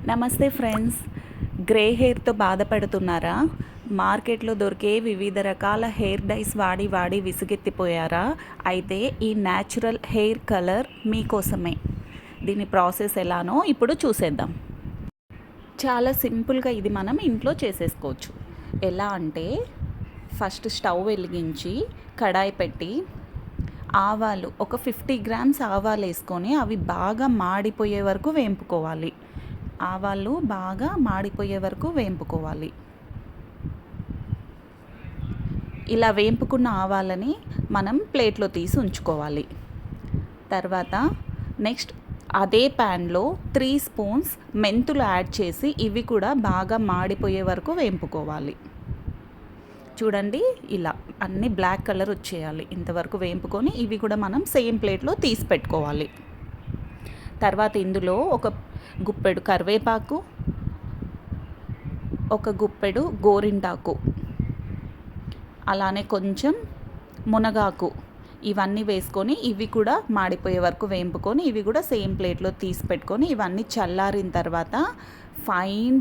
నమస్తే friends. Grey హెయిర్తో బాధపడుతున్నారా? మార్కెట్లో దొరికే వివిధ రకాల హెయిర్ డైస్ వాడి వాడి విసుగెత్తిపోయారా? అయితే ఈ న్యాచురల్ హెయిర్ కలర్ మీకోసమే. దీని ప్రాసెస్ ఎలానో ఇప్పుడు చూసేద్దాం. చాలా సింపుల్గా ఇది మనం ఇంట్లో చేసేసుకోవచ్చు. ఎలా అంటే ఫస్ట్ స్టవ్ వెలిగించి కడాయి పెట్టి ఆవాలు ఒక 50 గ్రామ్స్ ఆవాలు వేసుకొని అవి బాగా మాడిపోయే వరకు వేంపుకోవాలి. ఆవాలు బాగా మాడిపోయే వరకు వేంపుకోవాలి. ఇలా వేంపుకున్న ఆవాలని మనం ప్లేట్లో తీసి ఉంచుకోవాలి. తర్వాత నెక్స్ట్ అదే ప్యాన్లో 3 స్పూన్స్ మెంతులు యాడ్ చేసి ఇవి కూడా బాగా మాడిపోయే వరకు వేంపుకోవాలి. చూడండి, ఇలా అన్నీ బ్లాక్ కలర్ వచ్చేయాలి. ఇంతవరకు వేంపుకొని ఇవి కూడా మనం సేమ్ ప్లేట్లో తీసి పెట్టుకోవాలి. తర్వాత ఇందులో ఒక గుప్పెడు కరివేపాకు, ఒక గుప్పెడు గోరింటాకు, అలానే కొంచెం మునగాకు ఇవన్నీ వేసుకొని ఇవి కూడా మాడిపోయే వరకు వేంపుకొని ఇవి కూడా సేమ్ ప్లేట్లో తీసి పెట్టుకొని ఇవన్నీ చల్లారిన తర్వాత ఫైన్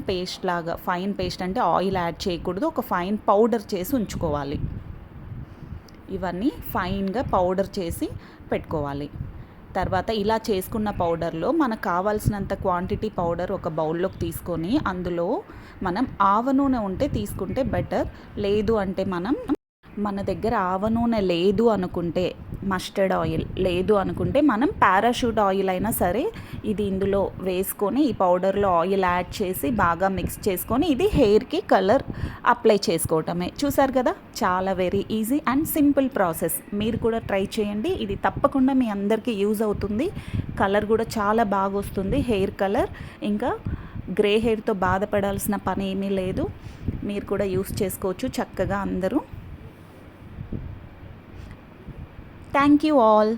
పేస్ట్ అంటే ఆయిల్ యాడ్ చేయకూడదు, ఒక ఫైన్ పౌడర్ చేసి ఉంచుకోవాలి. ఇవన్నీ ఫైన్గా పౌడర్ చేసి పెట్టుకోవాలి. తర్వాత ఇలా చేసుకున్న పౌడర్లో మనకు కావాల్సినంత క్వాంటిటీ పౌడర్ ఒక బౌల్లోకి తీసుకొని అందులో మనం ఆవ నూనె ఉంటే తీసుకుంటే బెటర్. లేదు అంటే మన దగ్గర ఆవ నూనె లేదు అనుకుంటే, మస్టర్డ్ ఆయిల్ లేదు అనుకుంటే మనం పారాషూట్ ఆయిల్ అయినా సరే ఇది ఇందులో వేసుకొని ఈ పౌడర్లో ఆయిల్ యాడ్ చేసి బాగా మిక్స్ చేసుకొని ఇది హెయిర్కి కలర్ అప్లై చేసుకోవటమే. చూసారు కదా, చాలా very easy and simple process. మీరు కూడా ట్రై చేయండి. ఇది తప్పకుండా మీ అందరికీ యూజ్ అవుతుంది. కలర్ కూడా చాలా బాగా వస్తుంది హెయిర్ కలర్. ఇంకా గ్రే హెయిర్తో బాధపడాల్సిన పని ఏమీ లేదు. మీరు కూడా యూస్ చేసుకోవచ్చు చక్కగా అందరూ. Thank you all.